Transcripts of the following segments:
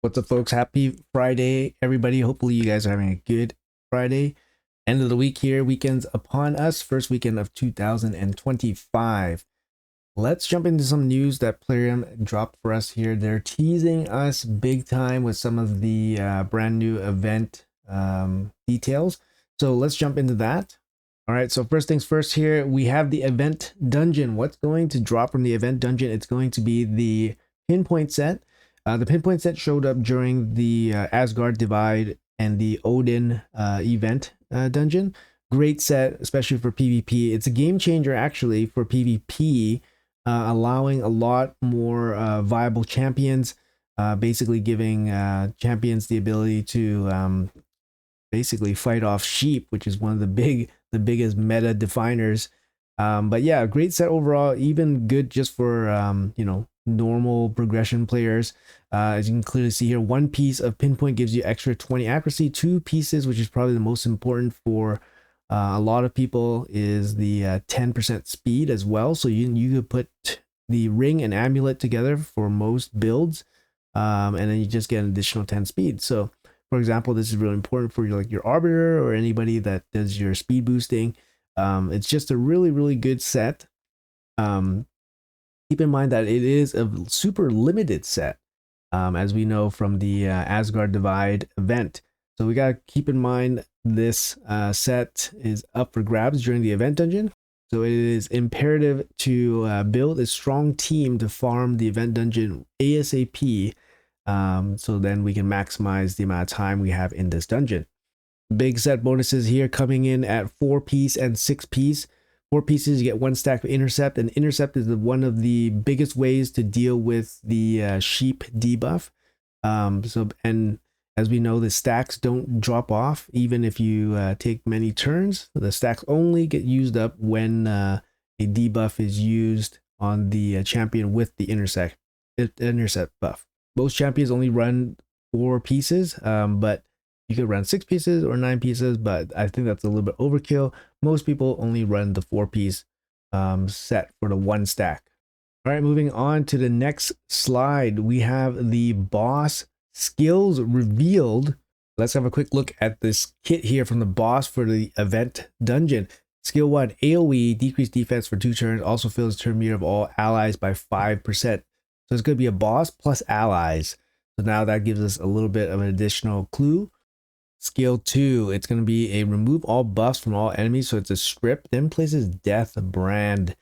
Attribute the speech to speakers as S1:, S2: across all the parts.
S1: What's up, folks? Happy Friday, everybody. Hopefully, you guys are having a good Friday. End of the week here. Weekend's upon us. First weekend of 2025. Let's jump into some news that Plarium dropped for us here. They're teasing us big time with some of the brand new event details. So let's jump into that. All right, so first things first here, we have the event dungeon. What's going to drop from the event dungeon? It's going to be the pinpoint set. The pinpoint set showed up during the Asgard Divide and the Odin event dungeon. Great set, especially for PvP. It's a game changer, actually, for PvP, allowing a lot more viable champions, basically giving champions the ability to basically fight off sheep, which is one of the biggest meta definers. But yeah, great set overall, even good just for normal progression players. As you can clearly see here, one piece of pinpoint gives you extra 20 accuracy. Two pieces, which is probably the most important for a lot of people, is the 10% speed as well. So you could put the ring and amulet together for most builds, and then you just get an additional 10 speed. So for example, this is really important for your arbiter or anybody that does your speed boosting. It's just a really good set. Keep in mind that it is a super limited set, as we know from the Asgard Divide event. So we gotta keep in mind this set is up for grabs during the event dungeon. So it is imperative to build a strong team to farm the event dungeon ASAP. So then we can maximize the amount of time we have in this dungeon. Big set bonuses here coming in at 4-piece and 6-piece. 4 pieces, you get 1 stack of intercept, and intercept is one of the biggest ways to deal with the sheep debuff. And as we know, the stacks don't drop off even if you take many turns. The stacks only get used up when a debuff is used on the champion with the intercept buff. Most champions only run 4 pieces, but you could run 6 pieces or 9 pieces, but I think that's a little bit overkill. Most people only run the 4-piece set for the 1 stack. All right, moving on to the next slide, we have the boss skills revealed. Let's have a quick look at this kit here from the boss for the event dungeon. Skill 1, AoE, decreased defense for 2 turns, also fills the turn meter of all allies by 5%. So it's going to be a boss plus allies. So now that gives us a little bit of an additional clue. Skill 2, it's going to be a remove all buffs from all enemies. So it's a strip, then places death brand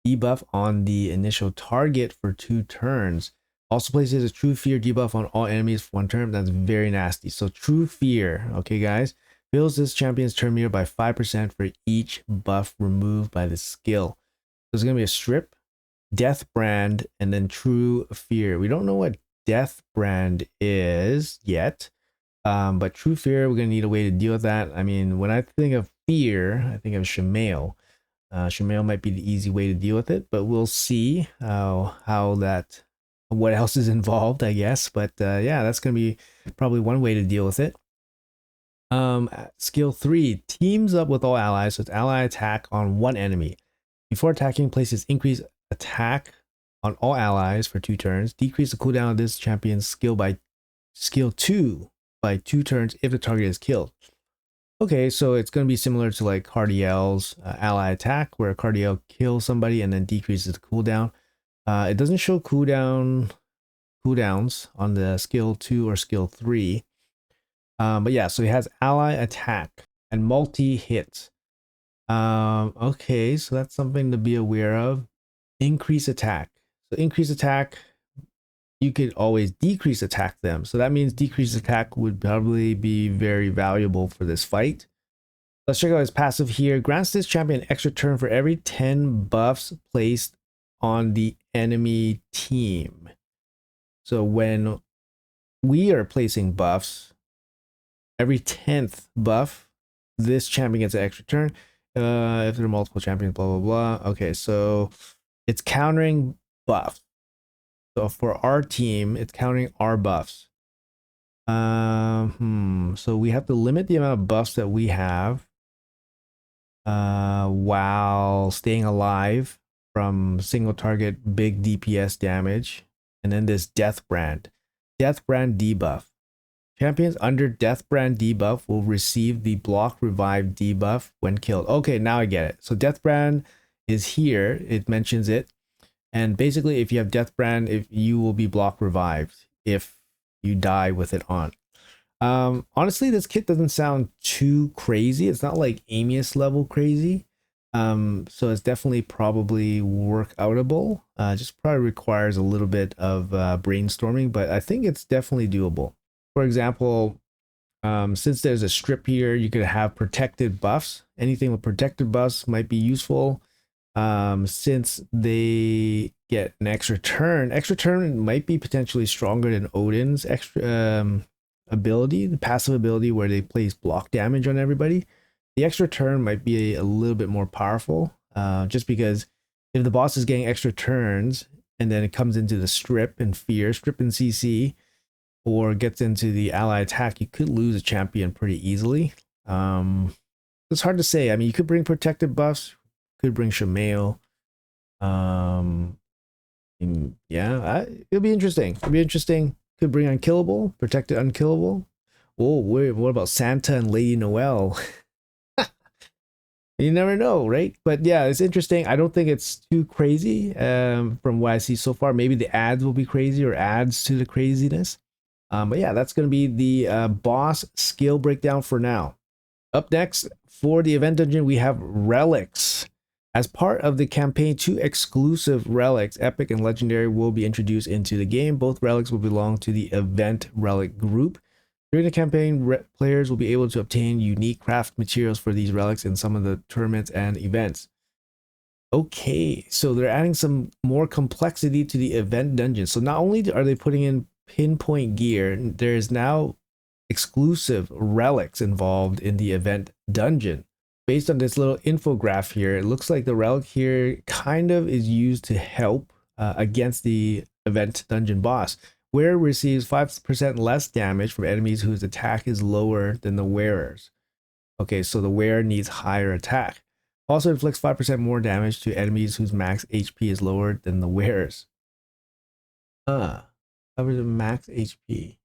S1: debuff on the initial target for 2 turns. Also places a true fear debuff on all enemies for 1 turn. That's very nasty. So true fear, okay guys, fills this champion's turn meter by 5% for each buff removed by the skill. So it's going to be a strip, death brand, and then true fear. We don't know what death brand is yet, but true fear, we're gonna need a way to deal with that. I mean, when I think of fear, I think of Shemale. Shemale might be the easy way to deal with it, but we'll see what else is involved, I guess. But yeah, that's gonna be probably one way to deal with it. Skill 3, teams up with all allies, so it's ally attack on 1 enemy. Before attacking, places increase attack on all allies for 2 turns. Decrease the cooldown of this champion's skill by skill 2 by 2 turns if the target is killed. Okay, so it's going to be similar to like Cardiel's ally attack, where Cardiel kills somebody and then decreases the cooldown. It doesn't show cooldowns on the skill 2 or skill 3. But yeah, so he has ally attack and multi-hit. Okay, so that's something to be aware of. Increase attack. So increase attack, you could always decrease attack them. So that means decrease attack would probably be very valuable for this fight. Let's check out his passive here. Grants this champion an extra turn for every 10 buffs placed on the enemy team. So when we are placing buffs, every 10th buff, this champion gets an extra turn. If there are multiple champions, blah, blah, blah. Okay, so it's countering buffs. So for our team, it's counting our buffs. So we have to limit the amount of buffs that we have while staying alive from single target big DPS damage. And then this death brand. Death Brand debuff. Champions under Death Brand debuff will receive the block revive debuff when killed. Okay, now I get it. So Death Brand is here. It mentions it. And basically, if you have Death Brand, if you will be block revived if you die with it on. Honestly, this kit doesn't sound too crazy. It's not like Amius level crazy. So it's definitely probably workoutable. Just probably requires a little bit of brainstorming, but I think it's definitely doable. For example, since there's a strip here, you could have protected buffs. Anything with protected buffs might be useful. Since they get an extra turn might be potentially stronger than Odin's extra ability, the passive ability where they place block damage on everybody. The extra turn might be a little bit more powerful, just because if the boss is getting extra turns and then it comes into the strip and CC, or gets into the ally attack, you could lose a champion pretty easily. It's hard to say. I mean, you could bring protected buffs, could bring Shamail. Yeah, it'll be interesting. It'll be interesting. Could bring unkillable, protected unkillable. Oh, what about Santa and Lady Noel? You never know, right? But yeah, it's interesting. I don't think it's too crazy from what I see so far. Maybe the ads will be crazy or adds to the craziness. But yeah, that's going to be the boss skill breakdown for now. Up next, for the event dungeon, we have Relics. As part of the campaign, 2 exclusive relics, epic and legendary, will be introduced into the game. Both relics will belong to the event relic group. During the campaign, players will be able to obtain unique craft materials for these relics in some of the tournaments and events. Okay, so they're adding some more complexity to the event dungeon. So not only are they putting in pinpoint gear, there is now exclusive relics involved in the event dungeon. Based on this little infograph here, it looks like the relic here kind of is used to help against the event dungeon boss, where it receives 5% less damage from enemies whose attack is lower than the wearer's. Okay, so the wearer needs higher attack. Also inflicts 5% more damage to enemies whose max HP is lower than the wearer's. Covers the max HP.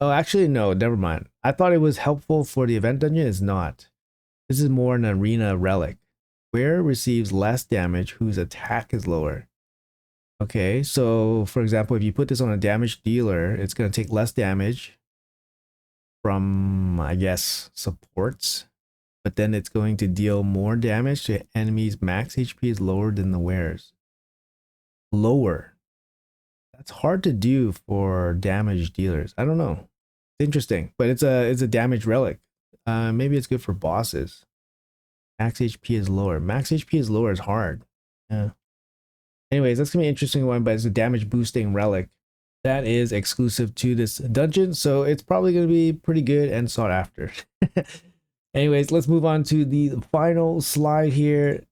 S1: Oh, actually, no, never mind. I thought it was helpful for the event dungeon. It's not. This is more an arena relic. Wearer receives less damage whose attack is lower. Okay, so for example, if you put this on a damage dealer, it's going to take less damage from, I guess, supports. But then it's going to deal more damage to enemies' max HP is lower than the wearer's. Lower. That's hard to do for damage dealers. I don't know. It's interesting, but it's a damage relic. Maybe it's good for bosses. Max HP is lower. Max HP is lower is hard. Yeah. Anyways, that's gonna be an interesting one, but it's a damage boosting relic that is exclusive to this dungeon, so it's probably gonna be pretty good and sought after. Anyways, let's move on to the final slide here.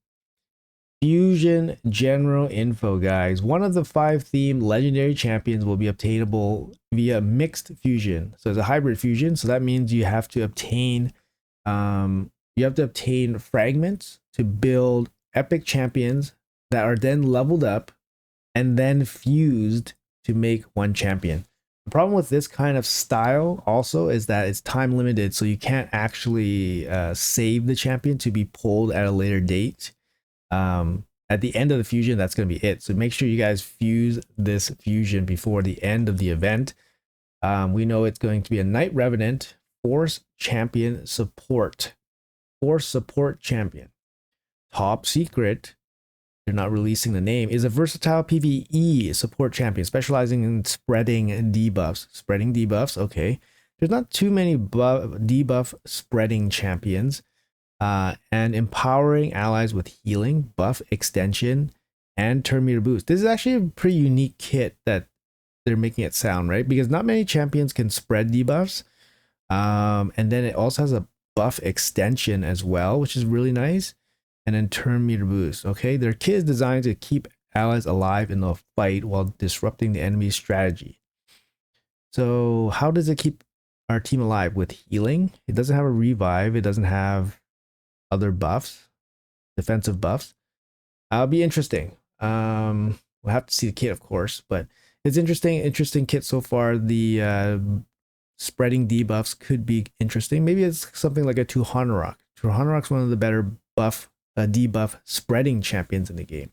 S1: Fusion general info, guys. One of the 5 themed legendary champions will be obtainable via mixed fusion. So it's a hybrid fusion. So that means you have to obtain fragments to build epic champions that are then leveled up and then fused to make one champion. The problem with this kind of style also is that it's time limited, so you can't actually save the champion to be pulled at a later date. At the end of the fusion, that's going to be it. So make sure you guys fuse this fusion before the end of the event. We know it's going to be a Knight Revenant Force Champion Support. Force Support Champion. Top secret, they're not releasing the name, is a versatile PvE support champion specializing in spreading debuffs. Spreading debuffs, okay. There's not too many debuff spreading champions. And empowering allies with healing, buff extension, and turn meter boost. This is actually a pretty unique kit that they're making it sound, right? Because not many champions can spread debuffs. And then it also has a buff extension as well, which is really nice. And then turn meter boost. Okay, their kit is designed to keep allies alive in the fight while disrupting the enemy's strategy. So how does it keep our team alive? With healing? It doesn't have a revive. It doesn't have other buffs, defensive buffs. It'll be interesting. We'll have to see the kit, of course, but It's interesting kit so far. The spreading debuffs could be interesting. Maybe it's something like a Tuhanarok. Tuhanarok's one of the better debuff spreading champions in the game.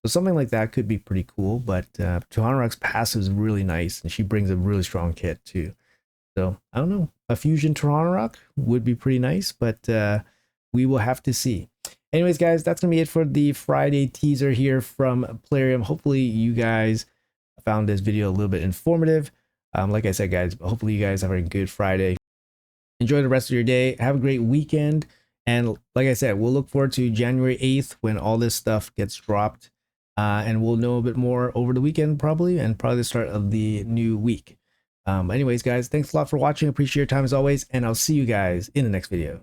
S1: So something like that could be pretty cool, but Tuhanarok's passive is really nice, and she brings a really strong kit too. So I don't know, a fusion Tuhanarok would be pretty nice, but we will have to see. Anyways, guys, that's gonna be it for the Friday teaser here from Plarium. Hopefully you guys found this video a little bit informative. Like I said, guys, hopefully you guys have a good Friday. Enjoy the rest of your day. Have a great weekend. And like I said, we'll look forward to January 8th when all this stuff gets dropped. And we'll know a bit more over the weekend probably, and probably the start of the new week. Anyways, guys, thanks a lot for watching. Appreciate your time as always, and I'll see you guys in the next video.